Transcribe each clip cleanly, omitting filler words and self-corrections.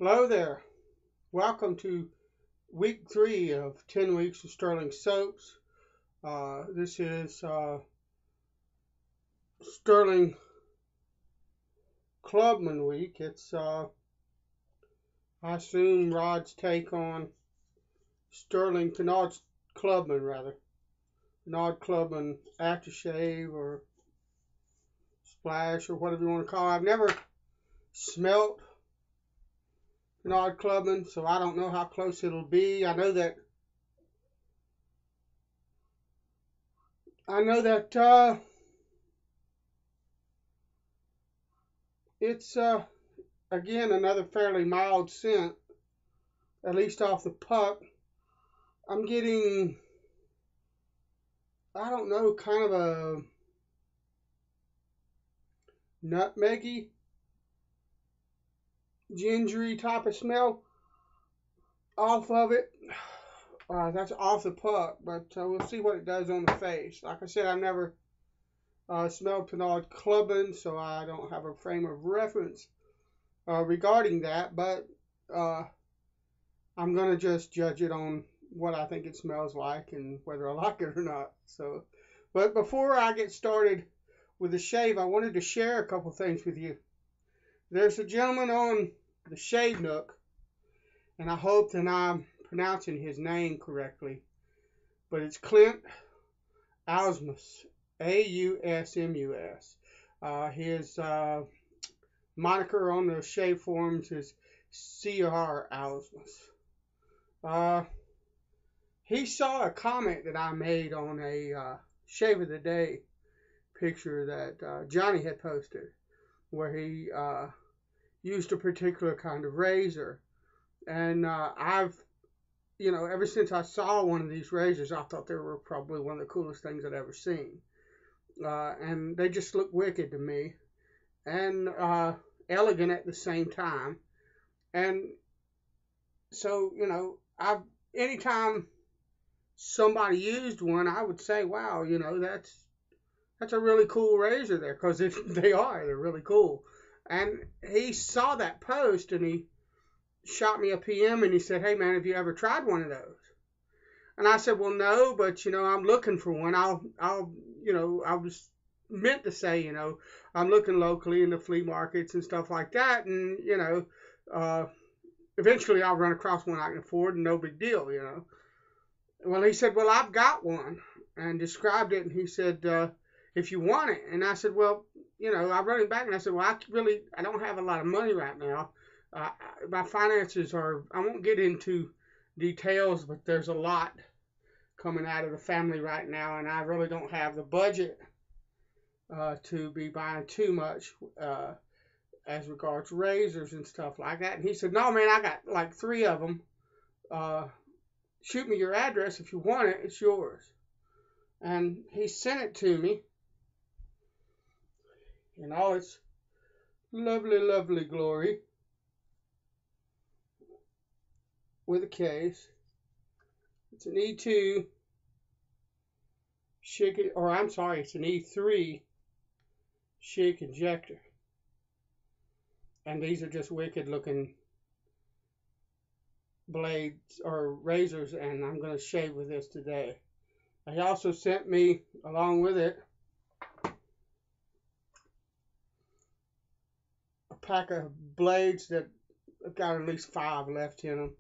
Hello there. Welcome to week 3 of 10 weeks of Stirling soaps. This is Stirling Clubman week. It's, I assume, Rod's take on Penard's Clubman, rather. Penard Clubman Aftershave or Splash or whatever you want to call it. I've never smelt Penard Clubman, so I don't know how close it'll be. I know that it's again another fairly mild scent, at least off the puck. I'm getting, I don't know, kind of a nutmeggy, gingery type of smell off of it. That's off the puck, but we'll see what it does on the face. Like I said, I've never smelled Penard Clubman, so I don't have a frame of reference regarding that, but I'm going to just judge it on what I think it smells like and whether I like it or not. So, but before I get started with the shave, I wanted to share a couple things with you. There's a gentleman on the Shave Nook, and I hope that I'm pronouncing his name correctly, but it's Clint Ausmus, Ausmus. His moniker on the shave forums is CR Ausmus. He saw a comment that I made on a Shave of the Day picture that Johnny had posted, where he used a particular kind of razor. And I've, ever since I saw one of these razors, I thought they were probably one of the coolest things I'd ever seen. And they just look wicked to me, and elegant at the same time. And so, anytime somebody used one, I would say, wow, that's a really cool razor there, because they're really cool. And he saw that post and he shot me a PM and he said, hey man, have you ever tried one of those? And I said, well, no, but I'm looking for one. I was meant to say, I'm looking locally in the flea markets and stuff like that, and eventually I'll run across one I can afford, and no big deal, Well, he said, well, I've got one, and described it, and he said, if you want it. And I said, well, I wrote him back and I said, well, I don't have a lot of money right now. My finances are, I won't get into details, but there's a lot coming out of the family right now, and I really don't have the budget to be buying too much as regards razors and stuff like that. And he said, no, man, I got like 3 of them. Shoot me your address if you want it. It's yours. And he sent it to me in all its lovely, lovely glory with a case. It's an E2 Schick, it's an E3 Schick Injector. And these are just wicked looking blades or razors, and I'm going to shave with this today. He also sent me, along with it, a pack of blades that I've got at least 5 left in them.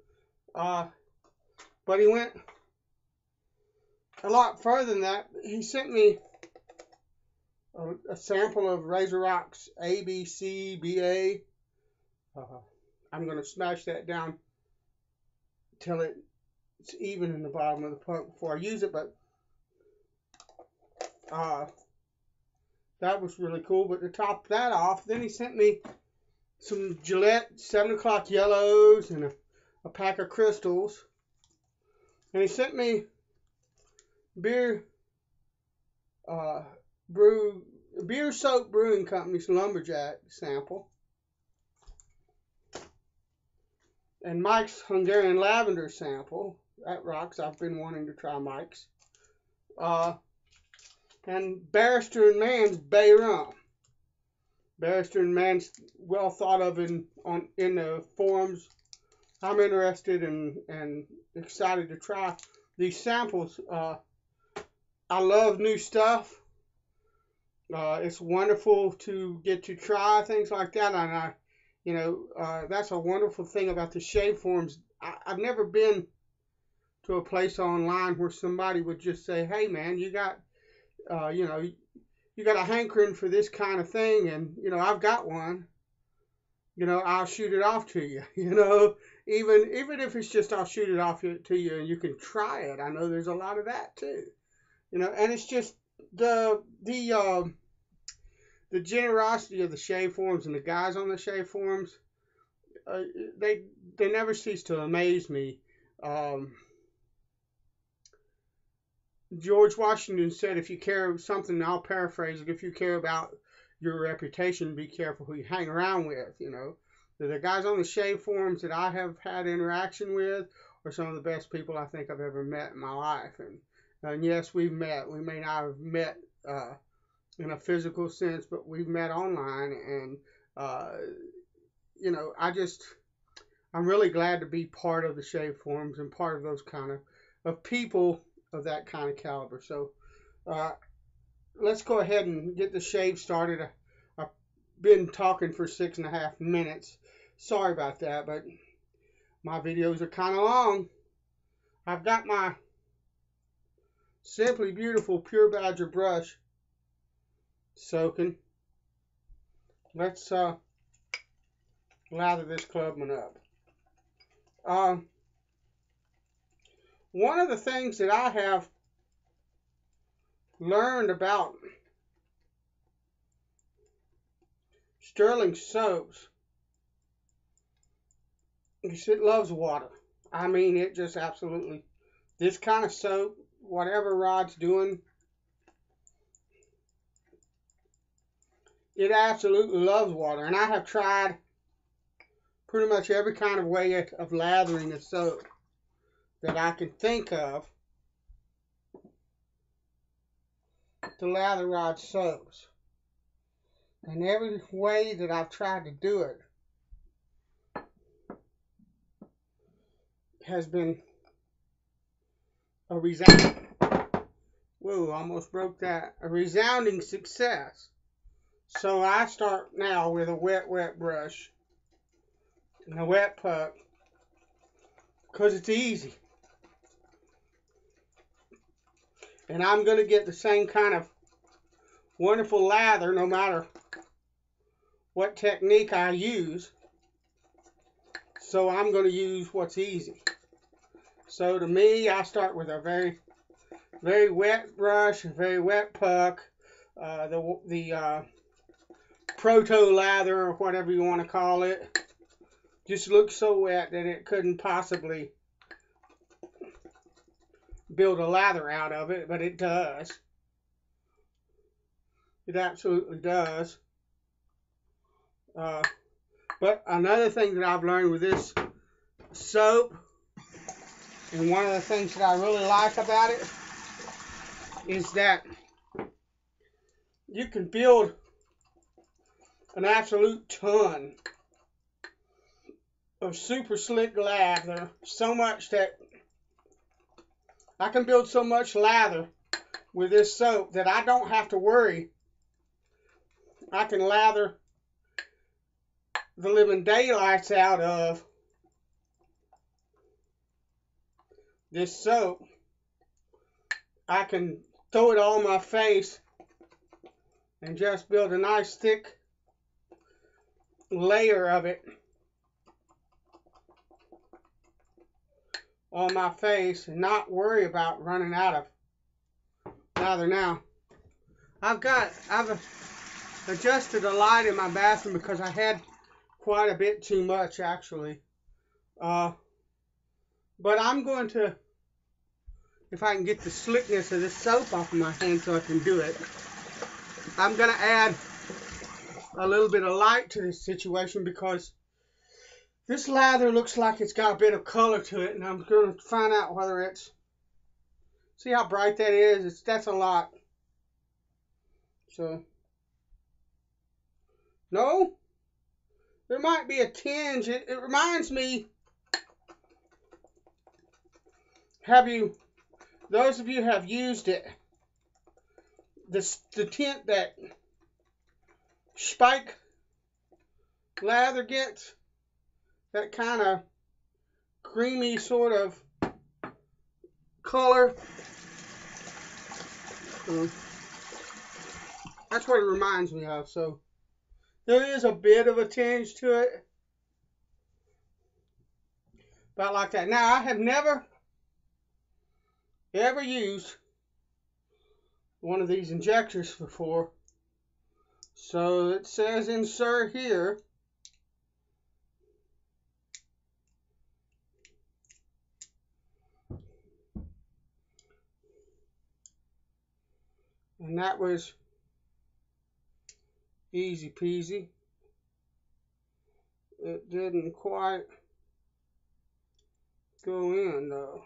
But he went a lot further than that. He sent me a sample of Razor Rocks ABC BA. I'm going to smash that down till it's even in the bottom of the puck before I use it, but that was really cool. But to top that off, then he sent me some Gillette 7 o'clock yellows and a pack of crystals. And he sent me Beer Soap Brewing Company's Lumberjack sample. And Mike's Hungarian Lavender sample. That rocks. I've been wanting to try Mike's. And Barrister and Mann's Bay Rum. Barrister and Mann's well thought of in the forums. I'm interested and excited to try these samples. I love new stuff. It's wonderful to get to try things like that, and that's a wonderful thing about the shave forums. I've never been to a place online where somebody would just say, "Hey, man, you got a hankering for this kind of thing, and I've got one. I'll shoot it off to you. Even if it's just I'll shoot it off to you, and you can try it. I know there's a lot of that too. And it's just the generosity of the shave forums and the guys on the shave forums. They never cease to amaze me. George Washington said, if you care something, I'll paraphrase it, if you care about your reputation, be careful who you hang around with. The guys on the shave forums that I have had interaction with are some of the best people I think I've ever met in my life. And yes, we've met. We may not have met in a physical sense, but we've met online. And, I'm really glad to be part of the shave forums and part of those kind of people of that kind of caliber. So let's go ahead and get the shave started. I've been talking for 6.5 minutes. Sorry about that, but my videos are kind of long. I've got my Simply Beautiful Pure Badger brush soaking. Let's lather this Clubman up. One of the things that I have learned about Stirling soaps is it loves water. I mean, it just absolutely, this kind of soap, whatever Rod's doing, it absolutely loves water. And I have tried pretty much every kind of way of lathering a soap that I can think of to lather Rod's soaps. And every way that I've tried to do it has been a resounding, whoa, almost broke that, a resounding success. So I start now with a wet brush and a wet puck because it's easy. And I'm going to get the same kind of wonderful lather no matter what technique I use. So I'm going to use what's easy. So to me, I start with a very, very wet brush, a very wet puck, the proto lather or whatever you want to call it. Just looks so wet that it couldn't possibly build a lather out of it, but it does. It absolutely does. But another thing that I've learned with this soap, and one of the things that I really like about it, is that you can build an absolute ton of super slick lather, so much that I can build so much lather with this soap that I don't have to worry. I can lather the living daylights out of this soap. I can throw it all on my face and just build a nice thick layer of it on my face and not worry about running out of lather. Now, I've adjusted the light in my bathroom because I had quite a bit too much actually. But I'm going to, if I can get the slickness of this soap off of my hand so I can do it, I'm going to add a little bit of light to this situation because this lather looks like it's got a bit of color to it, and I'm going to find out whether it's, see how bright that is? That's a lot. So No, there might be a tinge. It reminds me, those of you have used it, the tint that Schick lather gets, that kind of creamy sort of color. That's what it reminds me of. So there is a bit of a tinge to it, about like that. Now, I have never ever used one of these injectors before. So it says insert here. And that was easy peasy. It didn't quite go in though.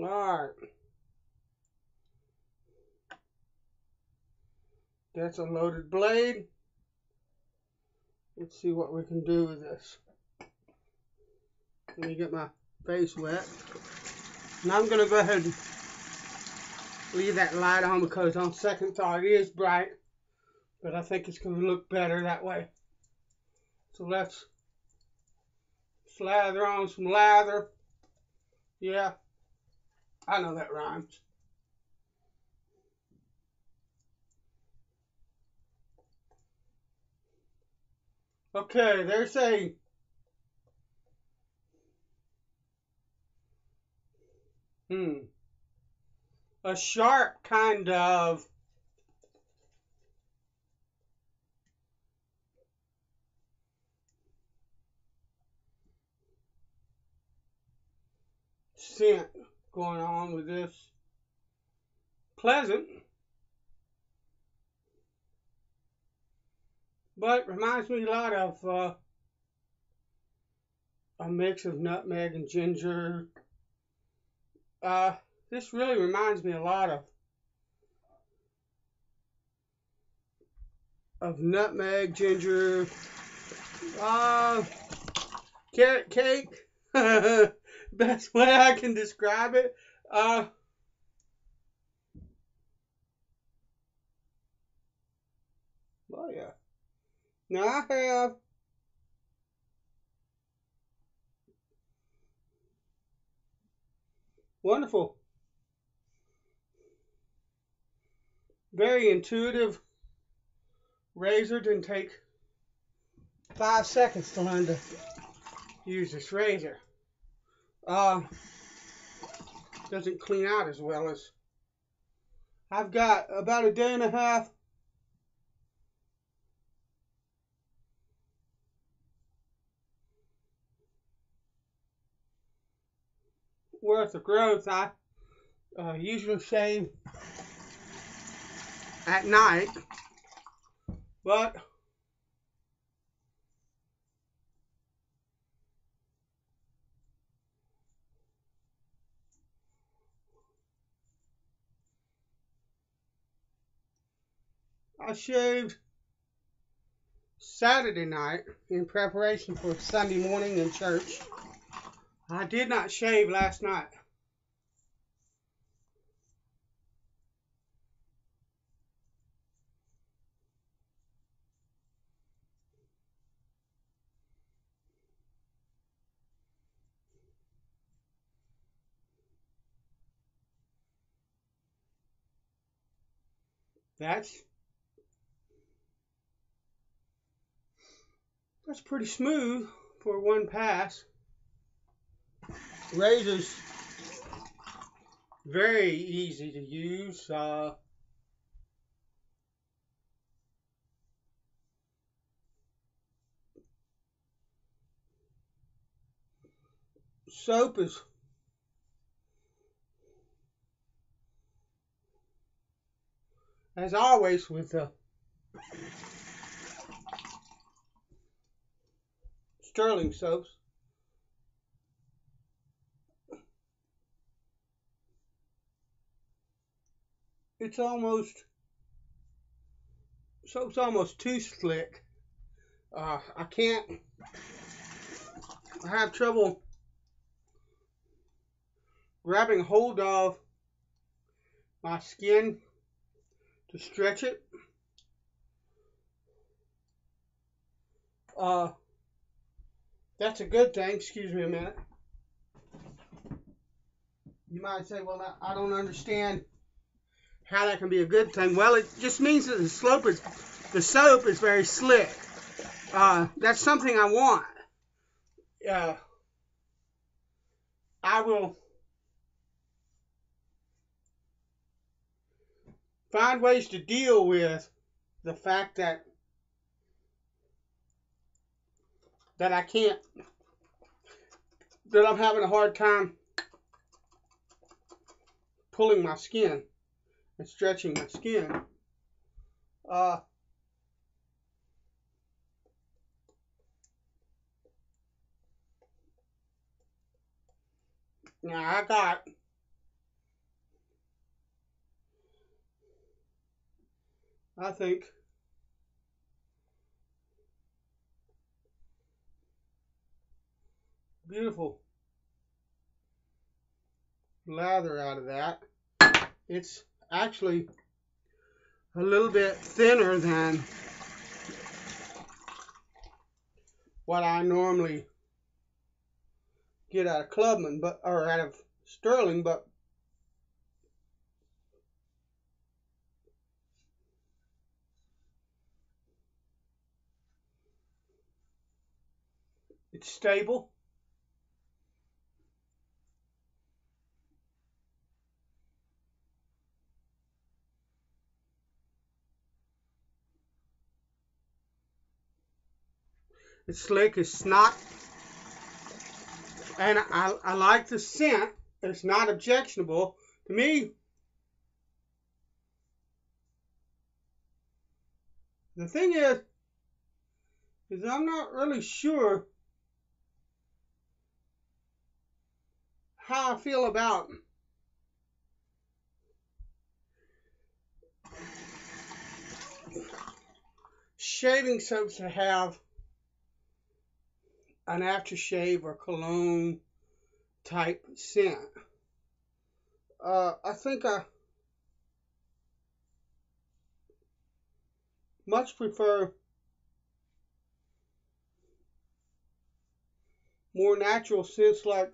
Alright. That's a loaded blade. Let's see what we can do with this. Let me get my face wet. Now I'm going to go ahead and leave that light on, because on second thought it is bright, but I think it's going to look better that way. So let's slather on some lather. Yeah, I know that rhymes. Okay, there's a sharp kind of scent going on with this. Pleasant, but reminds me a lot of a mix of nutmeg and ginger. This really reminds me a lot of nutmeg, ginger, carrot cake. Best way I can describe it. Oh yeah. Now I have wonderful, very intuitive razor. Didn't take 5 seconds to learn to use this razor. Doesn't clean out as well as I've got about a day and a half worth of growth. I usually shave at night, but I shaved Saturday night in preparation for Sunday morning in church. I did not shave last night. That's pretty smooth for one pass. Razor's very easy to use. Soap is as always with the Stirling soaps, soap's almost too slick. I have trouble grabbing hold of my skin to stretch it. That's a good thing. Excuse me a minute. You might say, well, I don't understand how that can be a good thing. Well, it just means that the soap is very slick. That's something I want. I will find ways to deal with the fact that I can't, that I'm having a hard time pulling my skin and stretching my skin. Now I got I think beautiful lather out of that. It's actually a little bit thinner than what I normally get out of Clubman, or out of Stirling, but it's stable. It's slick, it's not, and I like the scent. It's not objectionable to me. The thing is I'm not really sure how I feel about shaving soaps that have an aftershave or cologne type scent. I think I much prefer more natural scents like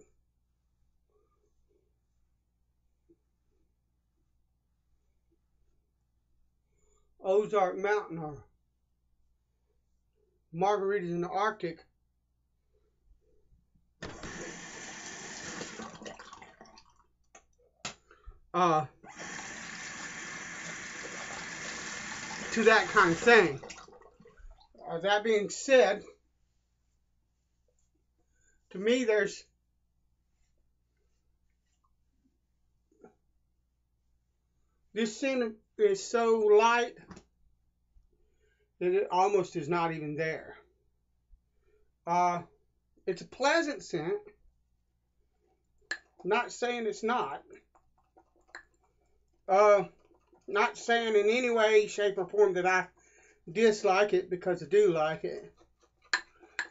Ozark Mountain or margaritas in the Arctic. To that kind of thing. That being said, to me this scent is so light that it almost is not even there. It's a pleasant scent. Not saying it's not. Not saying in any way, shape, or form that I dislike it, because I do like it.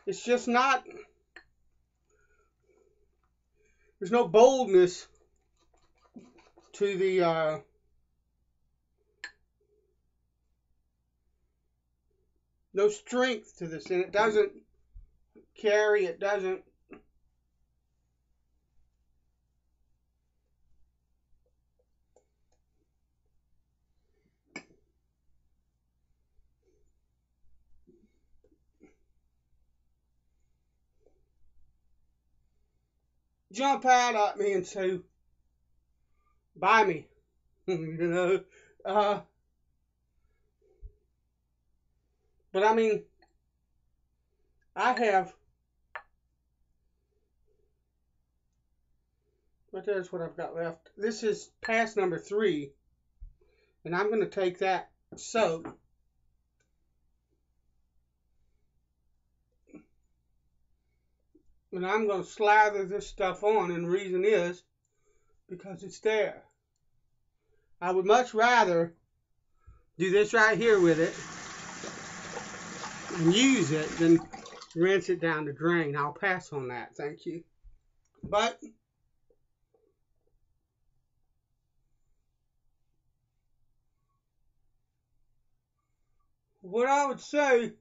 It's just not, there's no boldness to the no strength to this, and it doesn't carry, it doesn't jump out at me and say, buy me. You know, but I mean, I have, but there's what I've got left. This is pass number 3, And I'm going to take that soap and I'm going to slather this stuff on, and the reason is because it's there. I would much rather do this right here with it and use it than rinse it down the drain. I'll pass on that, thank you. But what I would say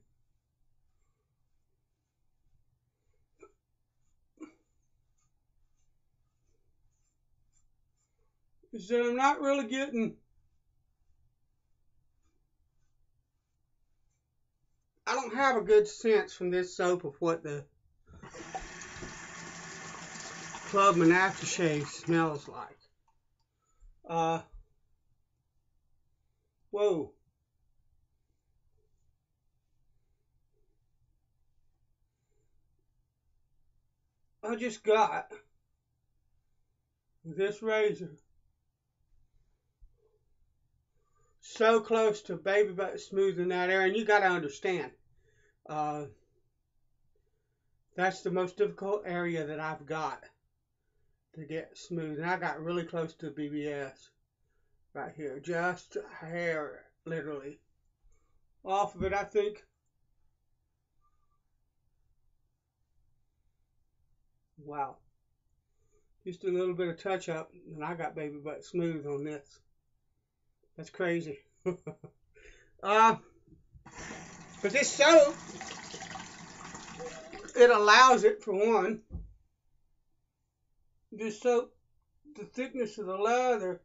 is that I'm not really getting, I don't have a good sense from this soap of what the Clubman Aftershave smells like. Whoa. I just got this razor so close to baby butt smooth in that area, and you got to understand, that's the most difficult area that I've got to get smooth, and I got really close to BBS right here, just a hair, literally, off of it. I think, wow, just a little bit of touch up, and I got baby butt smooth on this. That's crazy. But this soap, it allows it, for one, this soap, the thickness of the lather,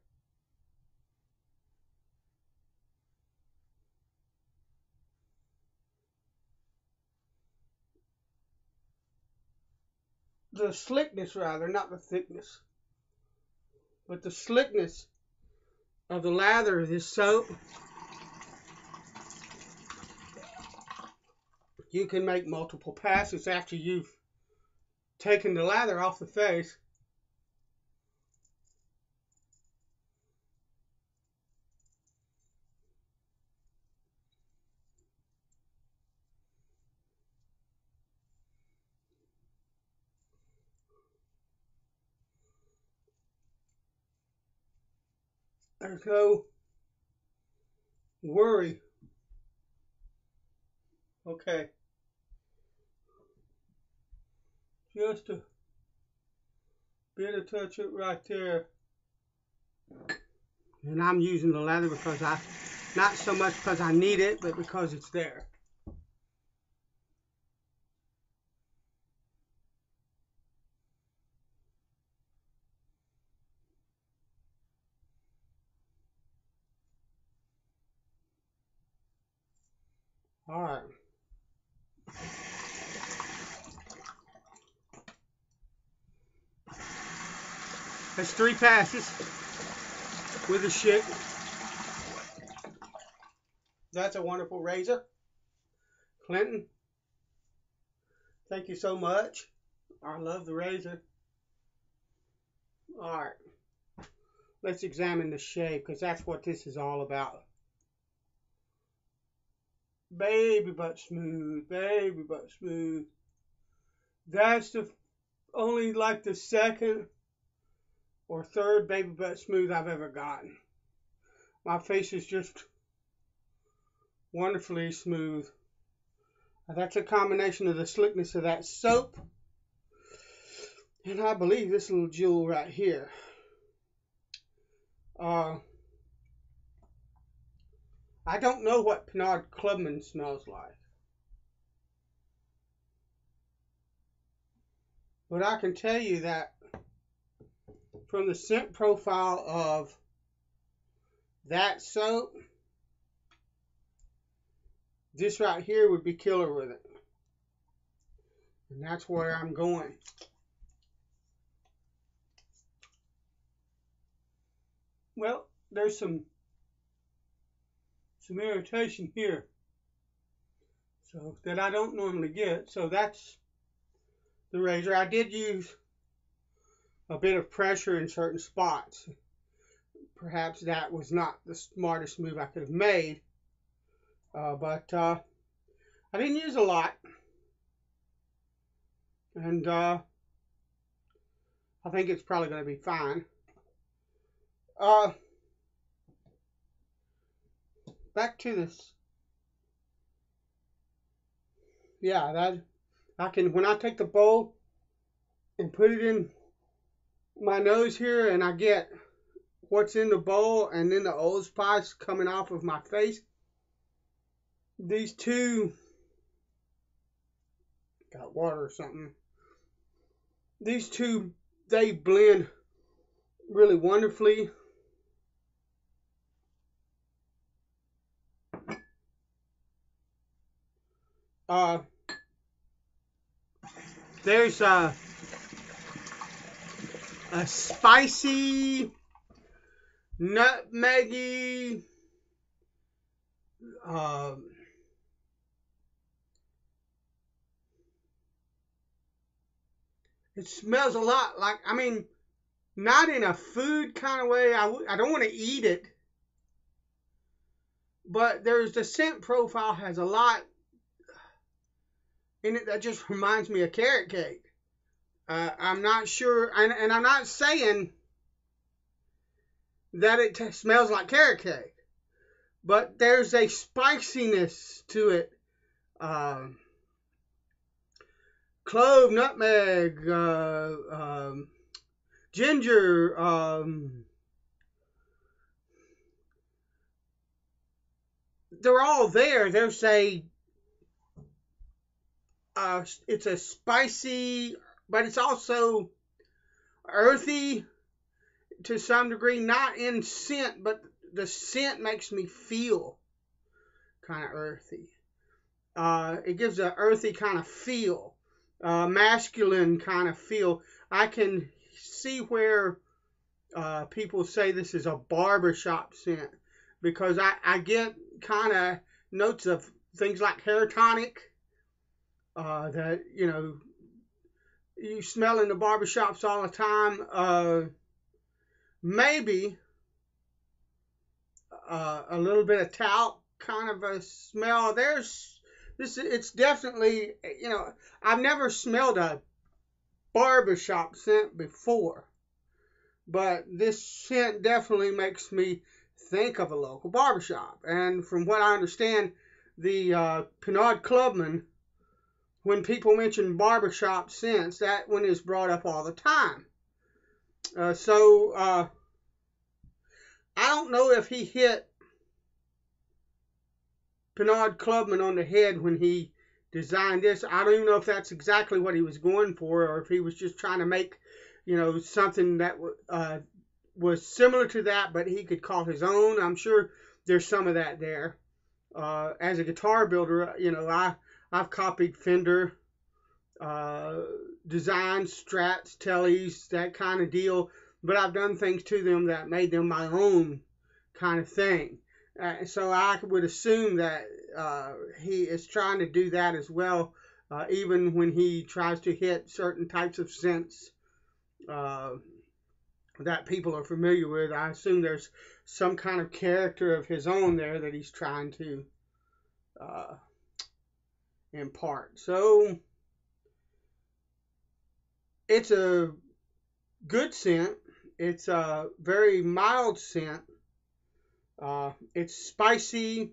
the slickness rather, not the thickness, but the slickness of the lather of this soap. You can make multiple passes after you've taken the lather off the face. There's no worry. Okay. Just a bit of touch up right there. And I'm using the lather because not so much because I need it, but because it's there. All right. That's 3 passes with a Schick. That's a wonderful razor. Clinton, thank you so much. I love the razor. All right. Let's examine the shave, because that's what this is all about. Baby butt smooth, baby butt smooth. That's only like the second or third baby butt smooth I've ever gotten. My face is just wonderfully smooth. That's a combination of the slickness of that soap and I believe this little jewel right here. I don't know what Stirling Clubman smells like, but I can tell you that from the scent profile of that soap, this right here would be killer with it. And that's where I'm going. Well, there's some irritation here, so that I don't normally get. So that's the razor. I did use a bit of pressure in certain spots. perhaps that was not the smartest move I could have made. But I didn't use a lot. And I think it's probably going to be fine. Back to this. Yeah, that I can, when I take the bowl and put it in my nose here and I get what's in the bowl and then the Old Spice coming off of my face. These two, got water or something. These two, they blend really wonderfully. There's a spicy, nutmeggy, it smells a lot like, I mean, not in a food kind of way. I don't want to eat it. But there's the scent profile has a lot in it that just reminds me of carrot cake. I'm not sure, and I'm not saying that it smells like carrot cake, but there's a spiciness to it. Clove, nutmeg, ginger, they're all there. There's it's a spicy, but it's also earthy to some degree, not in scent, but the scent makes me feel kind of earthy. It gives an earthy kind of feel, masculine kind of feel. I can see where people say this is a barbershop scent because I get kind of notes of things like hair tonic that, you know, you smell in the barbershops all the time. Maybe a little bit of talc kind of a smell. It's definitely, you know, I've never smelled a barbershop scent before, but this scent definitely makes me think of a local barbershop. And from what I understand, the Stirling Clubman, when people mention barbershop scents, that one is brought up all the time. So I don't know if he hit Stirling Clubman on the head when he designed this. I don't even know if that's exactly what he was going for, or if he was just trying to make, you know, something that was similar to that, but he could call his own. I'm sure there's some of that there. As a guitar builder, you know, I've copied Fender designs, Strats, Tellys, that kind of deal, but I've done things to them that made them my own kind of thing. So I would assume that he is trying to do that as well, even when he tries to hit certain types of scents that people are familiar with. I assume there's some kind of character of his own there that he's trying to impart. So it's a good scent. It's a very mild scent. It's spicy.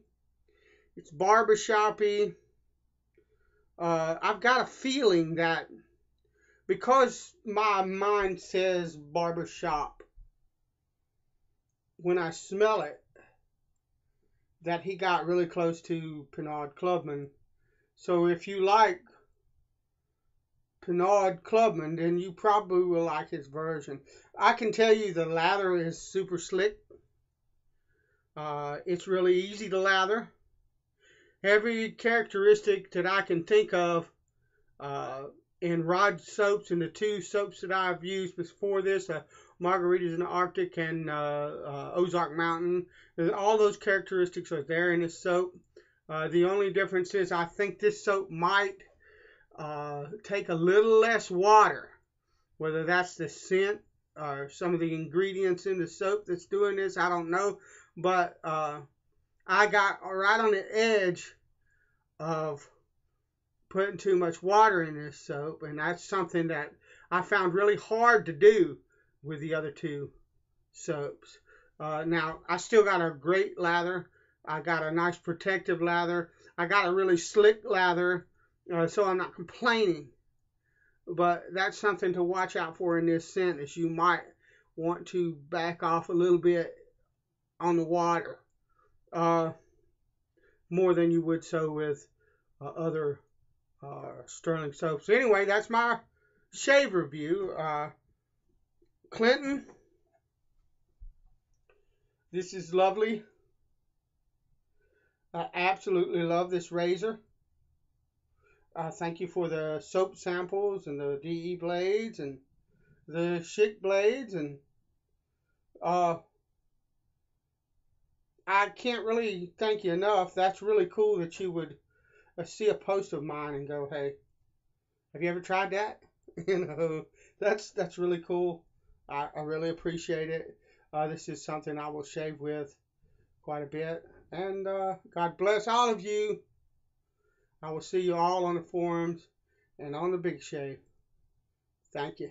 It's barbershoppy. I've got a feeling that because my mind says barbershop, when I smell it, that he got really close to Stirling Clubman. So if you like Stirling Clubman, then you probably will like his version. I can tell you the lather is super slick. It's really easy to lather. Every characteristic that I can think of in Rod soaps and the two soaps that I've used before this, Margaritas in the Arctic and Ozark Mountain, all those characteristics are there in this soap. The only difference is I think this soap might take a little less water, whether that's the scent some of the ingredients in the soap that's doing this. I don't know, but I got right on the edge of putting too much water in this soap, and that's something that I found really hard to do with the other two soaps. Now, I still got a great lather. I got a nice protective lather. I got a really slick lather, so I'm not complaining. But that's something to watch out for in this scent, is you might want to back off a little bit on the water, more than you would so with other Stirling soaps. Anyway, that's my shave review. Clinton, this is lovely. I absolutely love this razor. Thank you for the soap samples and the DE blades and the Schick blades, and I can't really thank you enough. That's really cool that you would see a post of mine and go, "Hey, have you ever tried that?" That's really cool. I really appreciate it. This is something I will shave with quite a bit. And God bless all of you. I will see you all on the forums and on the Big Shave. Thank you.